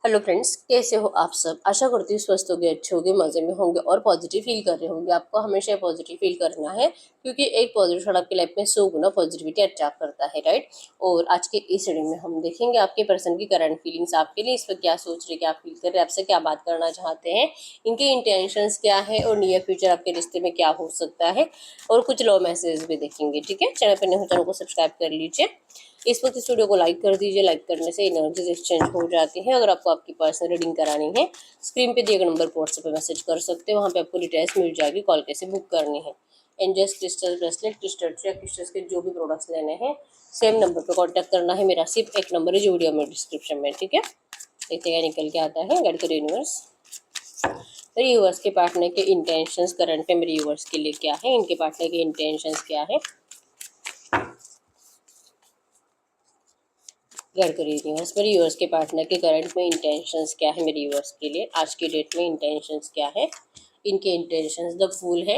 Hello friends, कैसे हो आप सब। आशा करती हूँ स्वस्थ होंगे, अच्छे होंगे, मजे में होंगे और पॉजिटिव फील कर रहे होंगे। आपको हमेशा पॉजिटिव फील करना है क्योंकि एक पॉजिटिव थॉट आपकी लाइफ में 100 गुना पॉजिटिविटी अट्रैक्ट करता है, राइट। और आज के इस रीडिंग में हम देखेंगे आपके पर्सन की करंट फीलिंग्स आपके लिए, इस पर क्या सोच रहे, क्या फील कर रहे, आपसे क्या बात करना चाहते हैं, इनके इंटेंशंस क्या है और नियर फ्यूचर आपके रिश्ते में क्या हो सकता है। और कुछ लव मैसेज भी देखेंगे, ठीक है। चैनल पर नए हो चैनल को सब्सक्राइब कर लीजिए। इस वक्त इस वीडियो को लाइक कर दीजिए। लाइक करने से एनर्जीज एक्सचेंज हो जाती है। अगर आपको आपकी पर्सनल रीडिंग करानी है, स्क्रीन पे दिए गए नंबर पर व्हाट्सएप पे मैसेज कर सकते हो। वहाँ पे आपको डिटेल्स मिल जाएगी, कॉल कैसे बुक करनी है। एंजल्स क्रिस्टल ब्रेसलेट, क्रिस्टल या क्रिस्टल्स के जो भी प्रोडक्ट्स लेने हैं, सेम नंबर पर कॉन्टैक्ट करना है। मेरा सिर्फ एक नंबर है जो वीडियो में डिस्क्रिप्शन में, ठीक है। देखते क्या निकल के आता है। गाइड करो यूनिवर्स। मेरे यूवर्स के पार्टनर के इंटेंशंस करंट में मेरे यूवर्स के लिए क्या है, इनके पार्टनर के इंटेंशंस क्या है। गाइड करिए यूनिवर्स। मेरे यूवर्स के पार्टनर के करंट में इंटेंशंस क्या है, मेरे यूवर्स के लिए आज की डेट में इंटेंशंस क्या है। इनके इंटेंशंस द फूल है।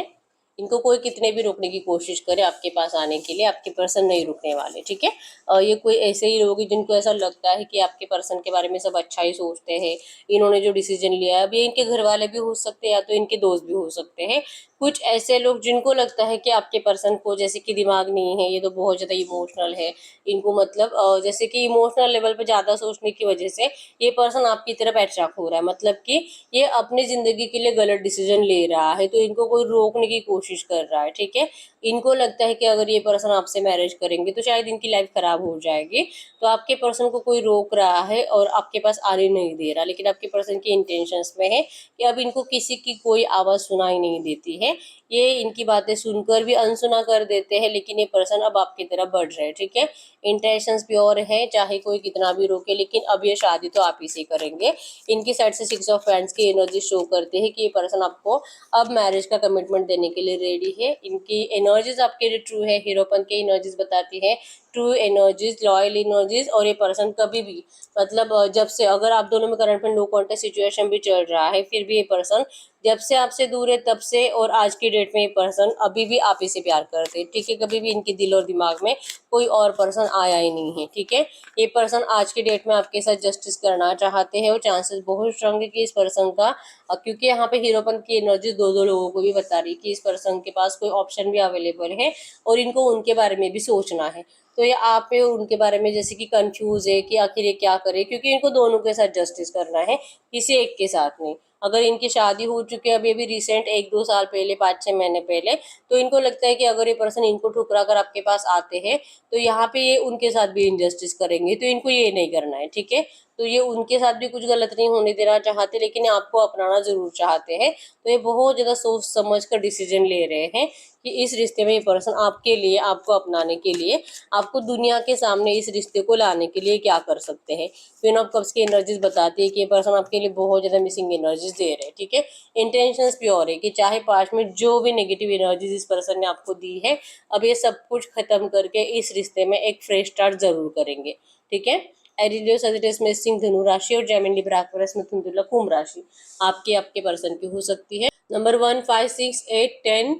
इनको कोई कितने भी रोकने की कोशिश करे आपके पास आने के लिए, आपके पर्सन नहीं रुकने वाले, ठीक है। ये कोई ऐसे ही लोग हैं जिनको ऐसा लगता है कि आपके पर्सन के बारे में सब अच्छा ही सोचते हैं। इन्होंने जो डिसीजन लिया है, अब ये इनके घर वाले भी हो सकते हैं या तो इनके दोस्त भी हो सकते हैं। कुछ ऐसे लोग जिनको लगता है कि आपके पर्सन को जैसे कि दिमाग नहीं है, ये तो बहुत ज़्यादा इमोशनल है। इनको मतलब जैसे कि इमोशनल लेवल पे ज़्यादा सोचने की वजह से ये पर्सन आपकी तरफ अट्रैक्ट हो रहा है। मतलब कि ये अपनी ज़िंदगी के लिए गलत डिसीजन ले रहा है, तो इनको कोई रोकने की कोशिश कर रहा है, ठीक है। इनको लगता है कि अगर ये पर्सन आपसे मैरिज करेंगे तो शायद इनकी लाइफ खराब हो जाएगी। तो आपके पर्सन को कोई रोक रहा है और आपके पास आने नहीं दे रहा, लेकिन आपके पर्सन की इंटेंशंस में है कि अब इनको किसी की कोई आवाज़ सुनाई नहीं देती है। ये इनकी बातें सुनकर भी अनसुना कर देते हैं, लेकिन ये पर्सन अब आपकी तरफ बढ़ रहे हैं, ठीक है। इंटेंशंस प्योर है, चाहे कोई कितना भी रोके, लेकिन अब ये शादी तो आप ही से करेंगे। इनकी साइड से 6 ऑफ फैंड्स की एनर्जी शो करते हैं कि ये पर्सन आपको अब मैरिज का कमिटमेंट देने के लिए रेडी है। इनकी एनर्जीज आपके लिए ट्रू है, हीरोपन की एनर्जीज बताती है, ट्रू एनर्जीज, लॉयल एनर्जीज। और ये पर्सन कभी भी मतलब जब से, अगर आप दोनों में करंट में नो कॉन्टेक्ट सिचुएशन भी चल रहा है, फिर भी ये पर्सन जब से आपसे दूर है तब से और आज की डेट में ये पर्सन अभी भी आप ही से प्यार करते हैं, ठीक है। कभी भी इनके दिल और दिमाग में कोई और पर्सन आया ही नहीं है, ठीक है। ये पर्सन आज की डेट में आपके साथ जस्टिस करना चाहते हैं और चांसेस बहुत स्ट्रांग है कि इस पर्सन का, क्योंकि यहाँ पे हीरोपन की एनर्जी दो लोगों को भी बता रही है कि इस पर्सन के पास कोई ऑप्शन भी अवेलेबल है और इनको उनके बारे में भी सोचना है। तो ये आप पे और उनके बारे में जैसे कि कंफ्यूज है कि आखिर ये क्या करे, क्योंकि इनको दोनों के साथ जस्टिस करना है, किसी एक के साथ नहीं। अगर इनकी शादी हो चुकी है अभी अभी रिसेंट 1-2 साल पहले, 5-6 महीने पहले, तो इनको लगता है कि अगर ये पर्सन इनको ठुकरा कर आपके पास आते हैं तो यहाँ पे ये उनके साथ भी इनजस्टिस करेंगे, तो इनको ये नहीं करना है, ठीक है। तो ये उनके साथ भी कुछ गलत नहीं होने देना चाहते, लेकिन आपको अपनाना जरूर चाहते हैं। तो ये बहुत ज़्यादा सोच समझ कर डिसीजन ले रहे हैं कि इस रिश्ते में ये पर्सन आपके लिए, आपको अपनाने के लिए, आपको दुनिया के सामने इस रिश्ते को लाने के लिए क्या कर सकते हैं। क्वीन ऑफ कप्स की एनर्जीज बताती है कि ये पर्सन आपके लिए बहुत ज़्यादा मिसिंग एनर्जीज दे रहे हैं, ठीक है। इंटेंशंस प्योर है कि चाहे पास्ट में जो भी नेगेटिव एनर्जीज इस पर्सन ने आपको दी है, अब ये सब कुछ खत्म करके इस रिश्ते में एक फ्रेश स्टार्ट जरूर करेंगे, ठीक है। एरिलियो सजिटेस में सिंह धनु राशि और जेमिनी लिब्रा एक्वेरियस में तुला कुंभ राशि आपके पर्सन की हो सकती है। नंबर 1, 5, 6, 8, 10,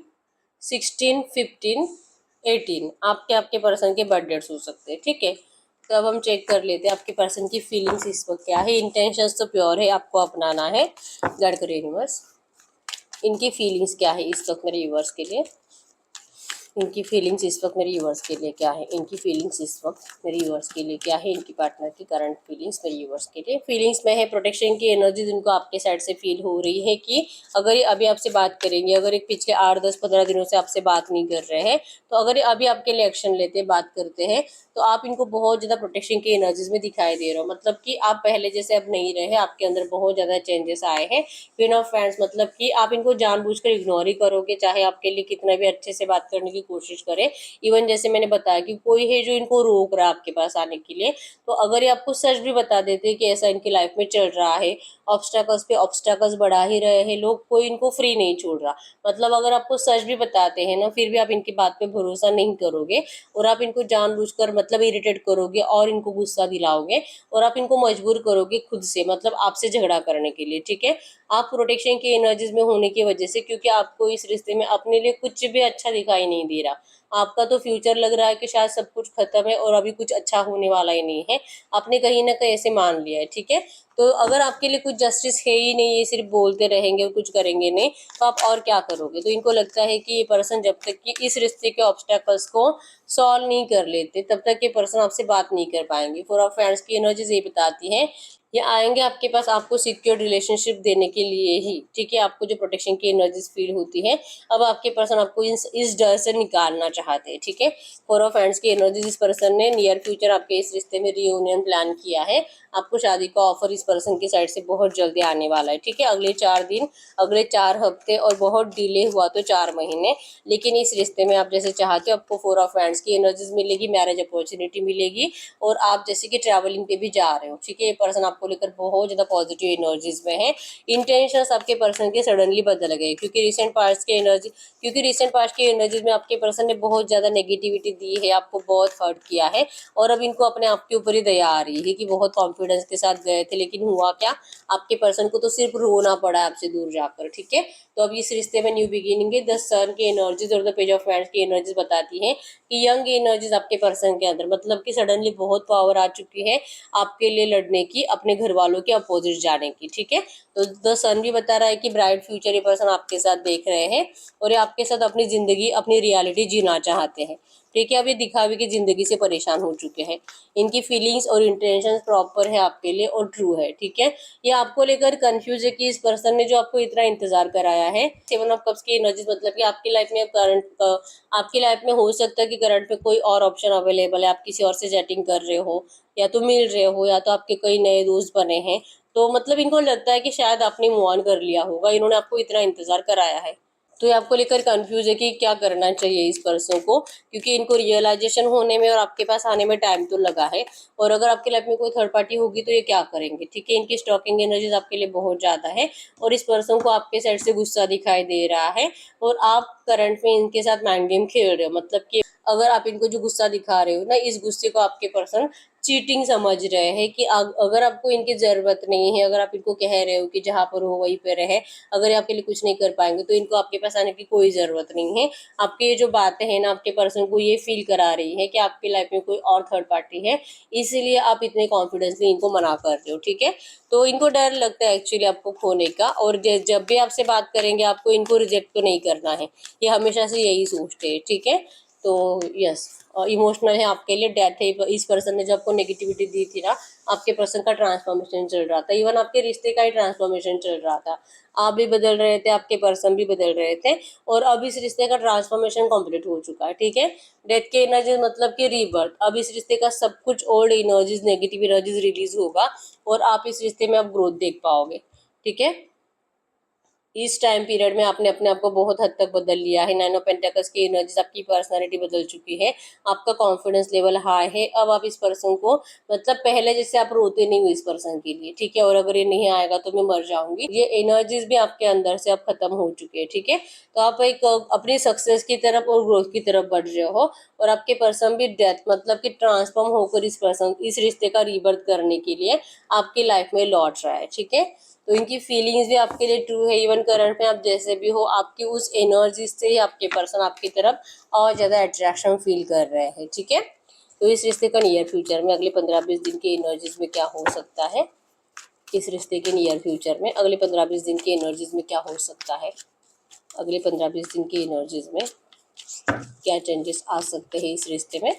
16, 15, 18 आपके पर्सन के बर्थ डेट्स हो सकते हैं, ठीक है। तो अब हम चेक कर लेते हैं आपके पर्सन की फीलिंग्स इस वक्त क्या है। इंटेंशंस तो प्योर है, आपको अपनाना है। गाइड करिए यूनिवर्स, इनकी फीलिंग्स क्या है इस वक्त मेरे यूनिवर्स के लिए। इनकी फीलिंग्स इस वक्त मेरे यूवर्स के लिए क्या है, इनकी फीलिंग्स इस वक्त मेरे यूवर्स के लिए क्या है, इनकी पार्टनर की करंट फीलिंग्स मेरे यूवर्स के लिए। फीलिंग्स में है प्रोटेक्शन की एनर्जी जिनको आपके साइड से फील हो रही है कि अगर ये अभी आपसे बात करेंगे, अगर एक पिछले 8-10-15 दिनों से आपसे बात नहीं कर रहे हैं, तो अगर ये अभी आपके लिए एक्शन लेते हैं, बात करते हैं, तो आप इनको बहुत ज़्यादा प्रोटेक्शन की एनर्जीज में दिखाई दे रहे हो। मतलब कि आप पहले जैसे अब नहीं रहे, आपके अंदर बहुत ज़्यादा चेंजेस आए हैं। क्वीन ऑफ फैंड्स मतलब कि आप इनको जानबूझकर इग्नोर ही करोगे, चाहे आपके लिए कितना भी अच्छे से बात करने की कोशिश करे। इवन जैसे मैंने बताया कि कोई है जो इनको रोक रहा है आपके पास आने के लिए, तो अगर ये आपको सच भी बता देते कि ऐसा इनकी लाइफ में चल रहा है, ऑब्स्टैकल्स पे ऑब्स्टैकल्स बढ़ा ही रहे हैं लोग, कोई इनको फ्री नहीं छोड़ रहा। मतलब अगर आपको सच भी बताते हैं ना, फिर भी आप इनकी बात पे भरोसा नहीं करोगे और आप इनको जानबूझकर मतलब इरिटेट करोगे और इनको गुस्सा दिलाओगे और आप इनको मजबूर करोगे खुद से, मतलब आपसे झगड़ा करने के लिए, ठीक है। आप प्रोटेक्शन की एनर्जीज में होने की वजह से, क्योंकि आपको इस रिश्ते में अपने लिए कुछ भी अच्छा दिखाई नहीं दे रहा। आपका तो फ्यूचर लग रहा है कि शायद सब कुछ खत्म है और अभी कुछ अच्छा होने वाला ही नहीं है, आपने कहीं ना कहीं ऐसे मान लिया है, ठीक है। तो अगर आपके लिए कुछ जस्टिस है ही नहीं, ये सिर्फ बोलते रहेंगे और कुछ करेंगे नहीं, तो आप और क्या करोगे। तो इनको लगता है कि ये पर्सन जब तक कि इस रिश्ते के ऑब्स्टेकल्स को सॉल्व नहीं कर लेते, तब तक ये पर्सन आपसे बात नहीं कर पाएंगे। फॉर ऑफ फ्रेंड्स की एनर्जीज ये बताती है ये आएंगे आपके पास आपको सिक्योर रिलेशनशिप देने के लिए ही, ठीक है। आपको जो प्रोटेक्शन की एनर्जीज फील होती है, अब आपके पर्सन आपको इस डर से निकालना चाहते हैं, ठीक है। फॉर ऑफ फ्रेंड्स की एनर्जीज, इस पर्सन ने नियर फ्यूचर आपके इस रिश्ते में रियूनियन प्लान किया है। आपको शादी का ऑफर इस पर्सन की साइड से बहुत जल्दी आने वाला है, ठीक है। अगले 4 दिन, अगले 4 हफ्ते और बहुत डिले हुआ तो 4 महीने, लेकिन इस रिश्ते में आप जैसे चाहते हो आपको 4 ऑफ हैंड्स की एनर्जीज मिलेगी, मैरिज अपॉर्चुनिटी मिलेगी, और आप जैसे कि ट्रैवलिंग पे भी जा रहे हो, ठीक है। ये पर्सन आपको लेकर बहुत ज़्यादा पॉजिटिव एनर्जीज में है। इंटेंशंस आपके पर्सन के सडनली बदल गए, क्योंकि रिसेंट पास्ट की एनर्जीज में आपके पर्सन ने बहुत ज़्यादा नेगेटिविटी दी है, आपको बहुत हर्ट किया है, और अब इनको अपने आप के ऊपर ही दया आ रही है कि बहुत कॉन्फिडेंस के साथ गए थे, लेकिन हुआ क्या, आपके पर्सन को तो सिर्फ रोना पड़ा आपसे दूर जाकर, ठीक है। तो अब इस रिश्ते में न्यू बिगिनिंग है। द सन की एनर्जीज और द पेज ऑफ हैंड्स की एनर्जीज बताती है कि यंग एनर्जीज आपके पर्सन के अंदर, मतलब कि सडनली बहुत पावर आ चुकी है आपके लिए लड़ने की, अपने घर वालों के अपोजिट जाने की, ठीक है। तो द सन भी बता रहा है कि ब्राइट फ्यूचर ये पर्सन आपके साथ देख रहे हैं, और ये आपके साथ अपनी जिंदगी, अपनी रियलिटी जीना चाहते हैं, ठीक है। अब ये दिखावे की जिंदगी से परेशान हो चुके हैं। इनकी फीलिंग्स और इंटेंशंस प्रॉपर है आपके लिए और ट्रू है, ठीक है। ये आपको लेकर कंफ्यूज है कि इस पर्सन ने जो आपको इतना इंतजार कराया है। 7 ऑफ कप्स की एनर्जीज मतलब कि आपकी लाइफ में आपकी लाइफ में हो सकता है कि करंट में कोई और ऑप्शन अवेलेबल है, आप किसी और से चैटिंग कर रहे हो, या तो मिल रहे हो, या तो आपके कई नए दोस्त बने हैं। तो मतलब इनको लगता है कि शायद आपने मूव ऑन कर लिया होगा, इन्होंने आपको इतना इंतजार कराया है। तो ये आपको लेकर कंफ्यूज है कि क्या करना चाहिए इस पर्सन को, क्योंकि इनको रियलाइजेशन होने में और आपके पास आने में टाइम तो लगा है। और अगर आपकी लाइफ में कोई थर्ड पार्टी होगी तो ये क्या करेंगे, ठीक है। इनकी स्टॉकिंग एनर्जीज आपके लिए बहुत ज़्यादा है, और इस पर्सन को आपके साइड से गुस्सा दिखाई दे रहा है, और आप करंट में इनके साथ माइंड गेम खेल रहे हो। मतलब कि अगर आप इनको जो गुस्सा दिखा रहे हो ना, इस गुस्से को आपके पर्सन चीटिंग समझ रहे हैं कि अगर आपको इनकी ज़रूरत नहीं है, अगर आप इनको कह रहे हो कि जहाँ पर हो वहीं पे रहे, अगर ये आपके लिए कुछ नहीं कर पाएंगे, तो इनको आपके पास आने की कोई ज़रूरत नहीं है। आपकी ये जो बातें हैं ना, आपके पर्सन को ये फील करा रही है कि आपकी लाइफ में कोई और थर्ड पार्टी है, इसीलिए आप इतने कॉन्फिडेंसली इनको मना कर रहे हो, ठीक है। तो इनको डर लगता है एक्चुअली आपको खोने का, और जब भी आपसे बात करेंगे आपको इनको रिजेक्ट तो नहीं करना है, ये हमेशा से यही सोचते हैं, ठीक है। तो यस, इमोशनल है आपके लिए, डेथ है। इस पर्सन ने जो आपको नेगेटिविटी दी थी ना, आपके पर्सन का ट्रांसफॉर्मेशन चल रहा था, इवन आपके रिश्ते का ही ट्रांसफॉर्मेशन चल रहा था। आप भी बदल रहे थे, आपके पर्सन भी बदल रहे थे, और अब इस रिश्ते का ट्रांसफॉर्मेशन कंप्लीट हो चुका है, ठीक है। डेथ के एनर्जी मतलब कि रीबर्थ, अब इस रिश्ते का सब कुछ old energies, negative energies release होगा, और आप इस रिश्ते में अब ग्रोथ देख पाओगे, ठीक है। इस टाइम पीरियड में आपने अपने आप को बहुत हद तक बदल लिया है। 9 ऑफ पेंटिकल्स की एनर्जीज, आपकी पर्सनालिटी बदल चुकी है, आपका कॉन्फिडेंस लेवल हाई है। अब आप इस पर्सन को, मतलब पहले जैसे आप रोते नहीं हो इस पर्सन के लिए, ठीक है, और अगर ये नहीं आएगा तो मैं मर जाऊंगी, ये एनर्जीज भी आपके अंदर से अब खत्म हो चुकी है, ठीक है। तो आप एक अपनी सक्सेस की तरफ और ग्रोथ की तरफ बढ़ रहे हो, और आपके पर्सन भी डेथ मतलब कि ट्रांसफॉर्म होकर इस रिश्ते का रीबर्थ करने के लिए आपकी लाइफ में लौट रहा है, ठीक है। तो इनकी फीलिंग्स भी आपके लिए ट्रू है। इवन करंट में आप जैसे भी हो, आपकी उस एनर्जी से ही आपके पर्सन आपकी तरफ और ज़्यादा अट्रैक्शन फील कर रहे हैं, ठीक है। तो इस रिश्ते का नियर फ्यूचर में अगले 15-20 दिन की एनर्जीज में क्या हो सकता है, इस रिश्ते के नियर फ्यूचर में अगले 15-20 दिन की एनर्जीज में क्या हो सकता है, अगले 15-20 दिन की एनर्जीज में क्या चेंजेस आ सकते हैं इस रिश्ते में,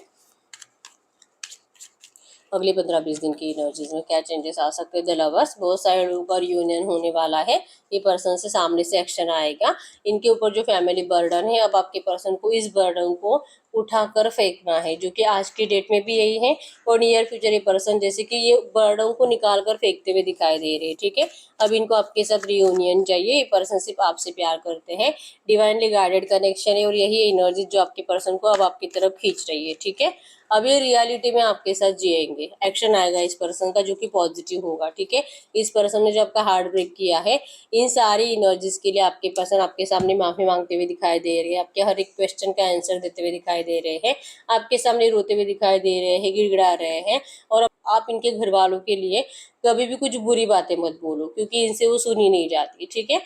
अगले 15-20 दिन की एनर्जीज में क्या चेंजेस आ सकते हैं। द लवर्स, बहुत सारे लोगों का रियूनियन होने वाला है, ये पर्सन से सामने से एक्शन आएगा। इनके ऊपर जो फैमिली बर्डन है, अब आपके पर्सन को इस बर्डन को उठाकर फेंकना है, जो कि आज की डेट में भी यही है, और नियर फ्यूचर ये पर्सन जैसे कि ये बर्डन को निकाल कर फेंकते हुए दिखाई दे रहे हैं, ठीक है। अब इनको आपके साथ रियूनियन चाहिए, ये पर्सन सिर्फ आपसे प्यार करते हैं, डिवाइनली गाइडेड कनेक्शन है, और यही एनर्जी जो आपके पर्सन को अब आपकी तरफ खींच रही है, ठीक है। अब ये रियलिटी में आपके साथ जिएंगे, एक्शन आएगा इस पर्सन का जो कि पॉजिटिव होगा, ठीक है। इस पर्सन ने जो आपका हार्ट ब्रेक किया है, इन सारी एनर्जीज के लिए आपके पर्सन आपके सामने माफी मांगते हुए दिखाई दे रहे हैं, आपके हर एक क्वेश्चन का आंसर देते हुए दिखाई दे रहे हैं, आपके सामने रोते हुए दिखाई दे रहे हैं, गिड़गिड़ा रहे हैं। और आप इनके घर वालों के लिए कभी भी कुछ बुरी बातें मत बोलो, क्योंकि इनसे वो सुनी नहीं जाती, ठीक है।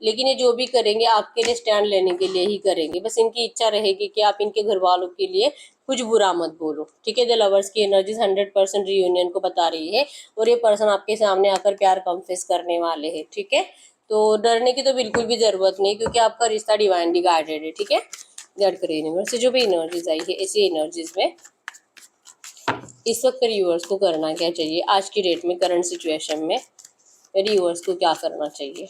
लेकिन ये जो भी करेंगे आपके लिए स्टैंड लेने के लिए ही करेंगे। बस इनकी इच्छा रहेगी कि आप इनके घर वालों के लिए कुछ बुरा मत बोलो, ठीक है। द लवर्स की एनर्जीज 100% रियूनियन को बता रही है और ये पर्सन आपके सामने आकर प्यार कन्फेस करने वाले हैं, ठीक है। तो डरने की तो बिल्कुल भी जरूरत नहीं, क्योंकि आपका रिश्ता डिवाइनली गाइडेड है, ठीक है। गाइड करे यूनिवर्स से जो भी एनर्जीज आई है, ऐसी एनर्जीज में इस वक्त मेरे व्यूअर्स को करना क्या चाहिए आज की डेट में, करंट सिचुएशन में मेरे व्यूअर्स को क्या करना चाहिए।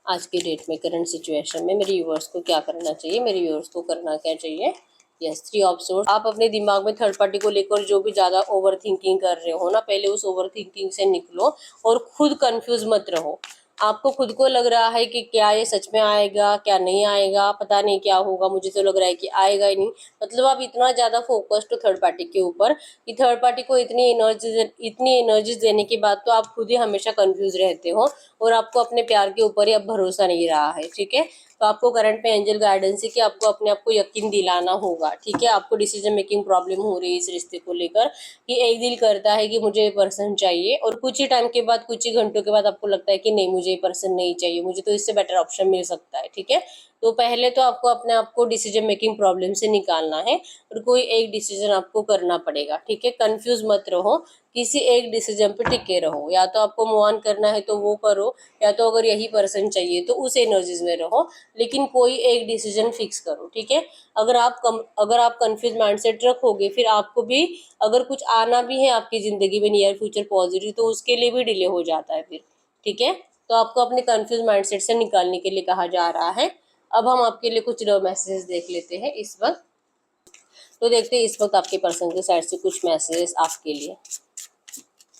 आज की डेट में करंट सिचुएशन में मेरे व्यूअर्स को क्या करना चाहिए, मेरे व्यूअर्स को करना क्या चाहिए। Yes, 3 of swords. आप अपने दिमाग में थर्ड पार्टी को लेकर जो भी ज़्यादा ओवर थिंकिंग कर रहे हो ना, पहले उस ओवर थिंकिंग से निकलो और खुद कंफ्यूज मत रहो। आपको खुद को लग रहा है कि क्या ये सच में आएगा, क्या नहीं आएगा, पता नहीं क्या होगा, मुझे तो लग रहा है कि आएगा ही नहीं। मतलब आप इतना ज़्यादा फोकस्ड हो थर्ड पार्टी के ऊपर कि थर्ड पार्टी को इतनी एनर्जीज देने के बाद तो आप खुद ही हमेशा कंफ्यूज रहते हो और आपको अपने प्यार के ऊपर ही अब भरोसा नहीं रहा है, ठीक है। तो आपको करंट में एंजल गाइडेंस है कि आपको अपने आप को यकीन दिलाना होगा, ठीक है। आपको डिसीजन मेकिंग प्रॉब्लम हो रही है इस रिश्ते को लेकर कि एक दिल करता है कि मुझे ये पर्सन चाहिए और कुछ ही टाइम के बाद, कुछ ही घंटों के बाद आपको लगता है कि नहीं, मुझे ये पर्सन नहीं चाहिए, मुझे तो इससे बेटर ऑप्शन मिल सकता है, ठीक है। तो पहले तो आपको अपने आप को डिसीजन मेकिंग प्रॉब्लम से निकालना है और कोई एक डिसीजन आपको करना पड़ेगा, ठीक है। कंफ्यूज मत रहो, किसी एक डिसीजन पे टिके रहो। या तो आपको मूव ऑन करना है तो वो करो, या तो अगर यही पर्सन चाहिए तो उस एनर्जीज में रहो, लेकिन कोई एक डिसीजन फिक्स करो, ठीक है। अगर आप कंफ्यूज माइंडसेट रखोगे, फिर आपको भी अगर कुछ आना भी है आपकी जिंदगी में नियर फ्यूचर पॉजिटिव, तो उसके लिए भी डिले हो जाता है फिर, ठीक है। तो आपको अपने कंफ्यूज माइंडसेट से निकालने के लिए कहा जा रहा है। अब हम आपके लिए कुछ मैसेजेस देख लेते हैं इस वक्त। तो देखते हैं इस वक्त आपके पर्सन के साइड से कुछ मैसेजेस आपके लिए,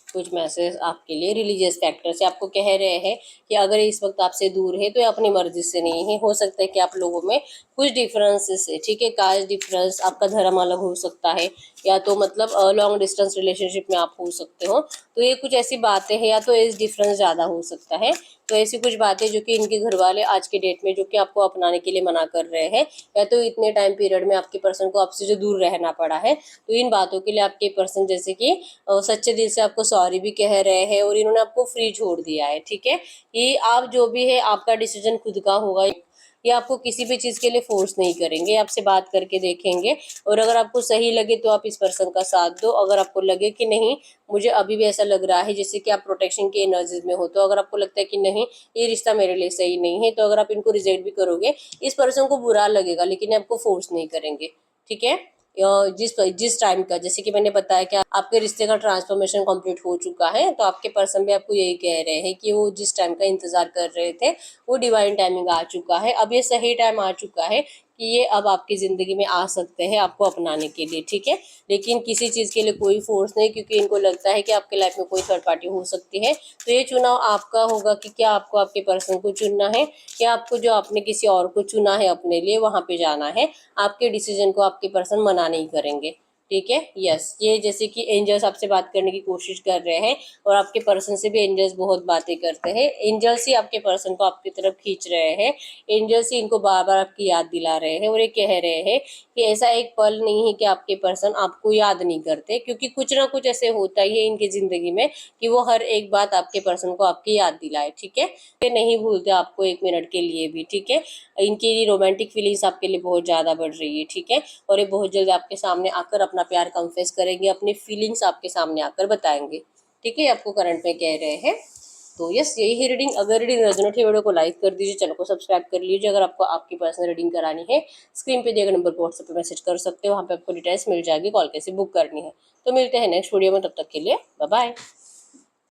कुछ मैसेज आपके लिए रिलीजियस फैक्टर से आपको कह रहे हैं कि अगर इस वक्त आपसे दूर है तो ये अपनी मर्जी से नहीं है। हो सकता है कि आप लोगों में कुछ डिफरेंसेस है, ठीक है। कास्ट डिफरेंस, आपका धर्म अलग हो सकता है, या तो मतलब लॉन्ग डिस्टेंस रिलेशनशिप में आप हो सकते हो। तो ये कुछ ऐसी बातें हैं, या तो एज डिफरेंस ज़्यादा हो सकता है। तो ऐसी कुछ बातें जो कि इनके घर वाले आज के डेट में जो कि आपको अपनाने के लिए मना कर रहे हैं, या तो इतने टाइम पीरियड में आपके पर्सन को आपसे जो दूर रहना पड़ा है, तो इन बातों के लिए आपके पर्सन जैसे कि सच्चे दिल से आपको सॉरी भी कह रहे हैं और इन्होंने आपको फ्री छोड़ दिया है, ठीक है। ये आप जो भी है आपका डिसीजन खुद का होगा, ये आपको किसी भी चीज़ के लिए फोर्स नहीं करेंगे, आपसे बात करके देखेंगे और अगर आपको सही लगे तो आप इस पर्सन का साथ दो। अगर आपको लगे कि नहीं, मुझे अभी भी ऐसा लग रहा है जैसे कि आप प्रोटेक्शन की एनर्जीज में हो, तो अगर आपको लगता है कि नहीं, ये रिश्ता मेरे लिए सही नहीं है, तो अगर आप इनको रिजेक्ट भी करोगे, इस पर्सन को बुरा लगेगा, लेकिन आपको फोर्स नहीं करेंगे, ठीक है। जिस टाइम का, जैसे कि मैंने बताया कि आपके रिश्ते का ट्रांसफॉर्मेशन कंप्लीट हो चुका है, तो आपके पर्सन भी आपको यही कह रहे हैं कि वो जिस टाइम का इंतजार कर रहे थे वो डिवाइन टाइमिंग आ चुका है। अब ये सही टाइम आ चुका है कि ये अब आपकी ज़िंदगी में आ सकते हैं आपको अपनाने के लिए, ठीक है। लेकिन किसी चीज़ के लिए कोई फोर्स नहीं, क्योंकि इनको लगता है कि आपके लाइफ में कोई थर्ड पार्टी हो सकती है। तो ये चुनाव आपका होगा कि क्या आपको आपके पर्सन को चुनना है, या आपको जो आपने किसी और को चुना है अपने लिए वहाँ पे जाना है। आपके डिसीजन को आपके पर्सन मना नहीं करेंगे, ठीक है। यस, ये जैसे कि एंजल्स आपसे बात करने की कोशिश कर रहे हैं और आपके पर्सन से भी एंजल्स बहुत बातें करते हैं। एंजल्स ही आपके पर्सन को आपकी तरफ खींच रहे हैं, एंजल्स ही इनको बार बार आपकी याद दिला रहे हैं और ये कह रहे हैं कि ऐसा एक पल नहीं है कि आपके पर्सन आपको याद नहीं करते, क्योंकि कुछ ना कुछ ऐसे होता ही है इनकी ज़िंदगी में कि वो हर एक बात आपके पर्सन को आपकी याद दिलाए, ठीक है। ये नहीं भूलते आपको एक मिनट के लिए भी, ठीक है। इनकी रोमांटिक फीलिंग्स आपके लिए बहुत ज़्यादा बढ़ रही है, ठीक है। और ये बहुत जल्द आपके सामने आकर अपना प्यार कन्फेस करेंगे, अपनी फीलिंग्स आपके सामने आकर बताएंगे, ठीक है। आपको करंट में कह रहे हैं। तो यस, यही है रीडिंग। अगर रीडिंग रेजोनेट है, वीडियो को लाइक कर दीजिए, चैनल को सब्सक्राइब कर लीजिए। अगर आपको आपकी पर्सनल रीडिंग करानी है, स्क्रीन पे दिए गए नंबर पर व्हाट्सएप पे मैसेज कर सकते हो, वहाँ पे आपको डिटेल्स मिल जाएगी, कॉल कैसे बुक करनी है। तो मिलते हैं नेक्स्ट वीडियो में, तब तक के लिए बाय बाय।